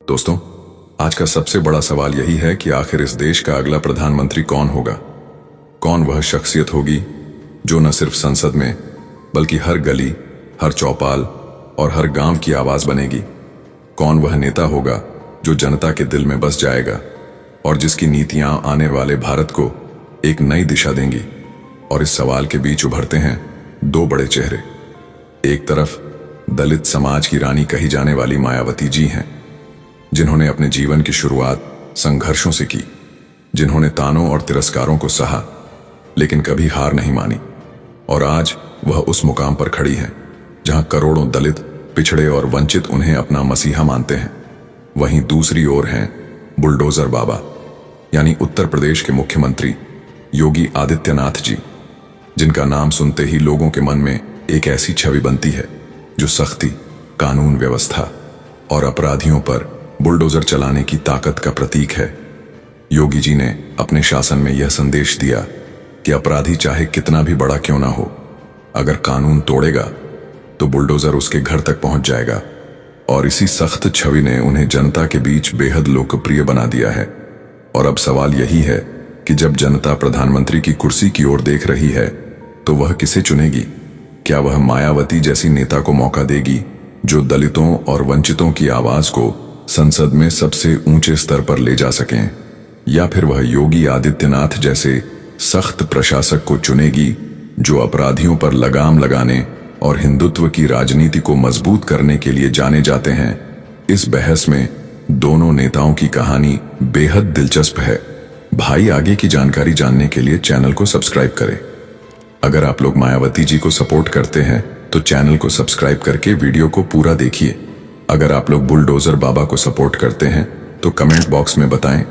दोस्तों, आज का सबसे बड़ा सवाल यही है कि आखिर इस देश का अगला प्रधानमंत्री कौन होगा। कौन वह शख्सियत होगी जो न सिर्फ संसद में बल्कि हर गली, हर चौपाल और हर गांव की आवाज बनेगी। कौन वह नेता होगा जो जनता के दिल में बस जाएगा और जिसकी नीतियां आने वाले भारत को एक नई दिशा देंगी। और इस सवाल के बीच उभरते हैं दो बड़े चेहरे। एक तरफ दलित समाज की रानी कही जाने वाली मायावती जी हैं, जिन्होंने अपने जीवन की शुरुआत संघर्षों से की, जिन्होंने तानों और तिरस्कारों को सहा लेकिन कभी हार नहीं मानी, और आज वह उस मुकाम पर खड़ी हैं जहां करोड़ों दलित, पिछड़े और वंचित उन्हें अपना मसीहा मानते हैं। वहीं दूसरी ओर हैं बुलडोजर बाबा, यानी उत्तर प्रदेश के मुख्यमंत्री योगी आदित्यनाथ जी, जिनका नाम सुनते ही लोगों के मन में एक ऐसी छवि बनती है जो सख्ती, कानून व्यवस्था और अपराधियों पर बुलडोजर चलाने की ताकत का प्रतीक है। योगी जी ने अपने शासन में यह संदेश दिया कि अपराधी चाहे कितना भी बड़ा क्यों ना हो, अगर कानून तोड़ेगा तो बुलडोजर उसके घर तक पहुंच जाएगा। और इसी सख्त छवि ने उन्हें जनता के बीच बेहद लोकप्रिय बना दिया है। और अब सवाल यही है कि जब जनता प्रधानमंत्री की कुर्सी की ओर देख रही है तो वह किसे चुनेगी। क्या वह मायावती जैसी नेता को मौका देगी जो दलितों और वंचितों की आवाज को संसद में सबसे ऊंचे स्तर पर ले जा सकें, या फिर वह योगी आदित्यनाथ जैसे सख्त प्रशासक को चुनेगी जो अपराधियों पर लगाम लगाने और हिंदुत्व की राजनीति को मजबूत करने के लिए जाने जाते हैं। इस बहस में दोनों नेताओं की कहानी बेहद दिलचस्प है। भाई, आगे की जानकारी जानने के लिए चैनल को सब्सक्राइब करें। अगर आप लोग मायावती जी को सपोर्ट करते हैं तो चैनल को सब्सक्राइब करके वीडियो को पूरा देखिए। अगर आप लोग बुलडोजर बाबा को सपोर्ट करते हैं तो कमेंट बॉक्स में बताएं।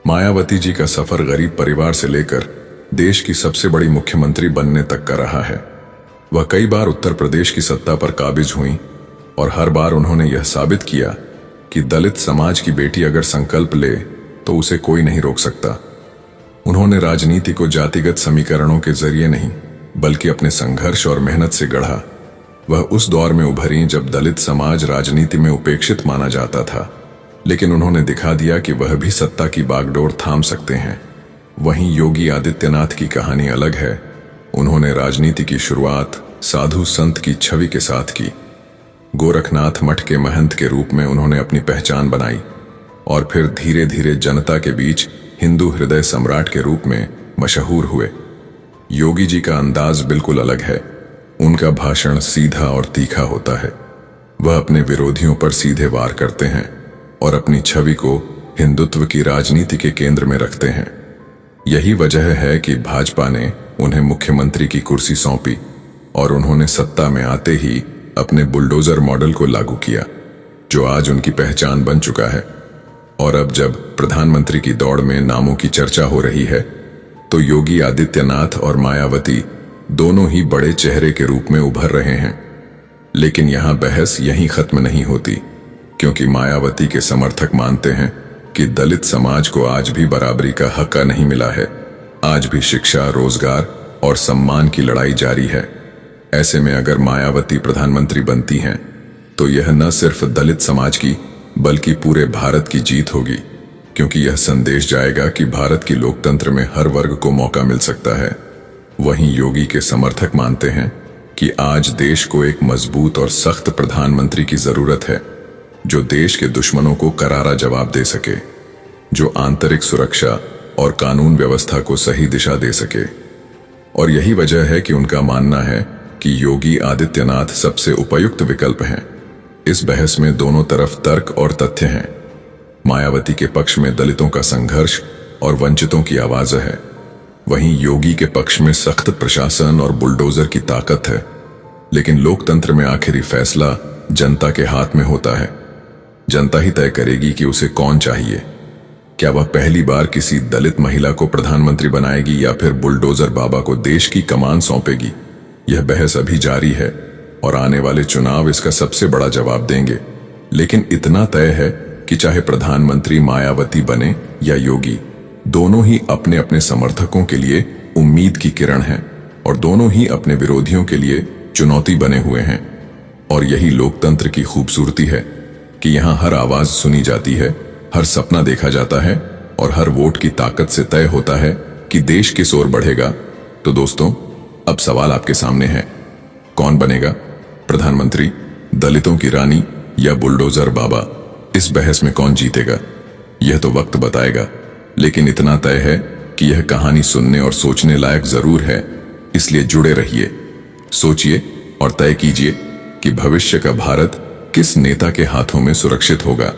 मायावती जी का सफर गरीब परिवार से लेकर देश की सबसे बड़ी मुख्यमंत्री बनने तक का रहा है। वह कई बार उत्तर प्रदेश की सत्ता पर काबिज हुई और हर बार उन्होंने यह साबित किया कि दलित समाज की बेटी अगर संकल्प ले तो उसे कोई नहीं रोक सकता। उन्होंने राजनीति को जातिगत समीकरणों के जरिए नहीं बल्कि अपने संघर्ष और मेहनत से गढ़ा। वह उस दौर में उभरी जब दलित समाज राजनीति में उपेक्षित माना जाता था, लेकिन उन्होंने दिखा दिया कि वह भी सत्ता की बागडोर थाम सकते हैं। वहीं योगी आदित्यनाथ की कहानी अलग है। उन्होंने राजनीति की शुरुआत साधु संत की छवि के साथ की। गोरखनाथ मठ के महंत के रूप में उन्होंने अपनी पहचान बनाई और फिर धीरे धीरे जनता के बीच हिंदू हृदय सम्राट के रूप में मशहूर हुए। योगी जी का अंदाज बिल्कुल अलग है। उनका भाषण सीधा और तीखा होता है। वह अपने विरोधियों पर सीधे वार करते हैं और अपनी छवि को हिंदुत्व की राजनीति के केंद्र में रखते हैं। यही वजह है कि भाजपा ने उन्हें मुख्यमंत्री की कुर्सी सौंपी और उन्होंने सत्ता में आते ही अपने बुलडोजर मॉडल को लागू किया, जो आज उनकी पहचान बन चुका है। और अब जब प्रधानमंत्री की दौड़ में नामों की चर्चा हो रही है तो योगी आदित्यनाथ और मायावती दोनों ही बड़े चेहरे के रूप में उभर रहे हैं। लेकिन यहां बहस यहीं खत्म नहीं होती, क्योंकि मायावती के समर्थक मानते हैं कि दलित समाज को आज भी बराबरी का हक नहीं मिला है। आज भी शिक्षा, रोजगार और सम्मान की लड़ाई जारी है। ऐसे में अगर मायावती प्रधानमंत्री बनती हैं तो यह न सिर्फ दलित समाज की बल्कि पूरे भारत की जीत होगी, क्योंकि यह संदेश जाएगा कि भारत की लोकतंत्र में हर वर्ग को मौका मिल सकता है। वहीं योगी के समर्थक मानते हैं कि आज देश को एक मजबूत और सख्त प्रधानमंत्री की जरूरत है, जो देश के दुश्मनों को करारा जवाब दे सके, जो आंतरिक सुरक्षा और कानून व्यवस्था को सही दिशा दे सके। और यही वजह है कि उनका मानना है कि योगी आदित्यनाथ सबसे उपयुक्त विकल्प हैं। इस बहस में दोनों तरफ तर्क और तथ्य हैं। मायावती के पक्ष में दलितों का संघर्ष और वंचितों की आवाज है, वहीं योगी के पक्ष में सख्त प्रशासन और बुलडोजर की ताकत है। लेकिन लोकतंत्र में आखिरी फैसला जनता के हाथ में होता है। जनता ही तय करेगी कि उसे कौन चाहिए। क्या वह पहली बार किसी दलित महिला को प्रधानमंत्री बनाएगी या फिर बुलडोजर बाबा को देश की कमान सौंपेगी। यह बहस अभी जारी है और आने वाले चुनाव इसका सबसे बड़ा जवाब देंगे। लेकिन इतना तय है कि चाहे प्रधानमंत्री मायावती बने या योगी, दोनों ही अपने अपने समर्थकों के लिए उम्मीद की किरण हैं और दोनों ही अपने विरोधियों के लिए चुनौती बने हुए हैं। और यही लोकतंत्र की खूबसूरती है कि यहाँ हर आवाज सुनी जाती है, हर सपना देखा जाता है और हर वोट की ताकत से तय होता है कि देश किस ओर बढ़ेगा। तो दोस्तों, अब सवाल आपके सामने है, कौन बनेगा प्रधानमंत्री, दलितों की रानी या बुलडोजर बाबा? इस बहस में कौन जीतेगा यह तो वक्त बताएगा, लेकिन इतना तय है कि यह कहानी सुनने और सोचने लायक जरूर है। इसलिए जुड़े रहिए, सोचिए और तय कीजिए कि भविष्य का भारत किस नेता के हाथों में सुरक्षित होगा।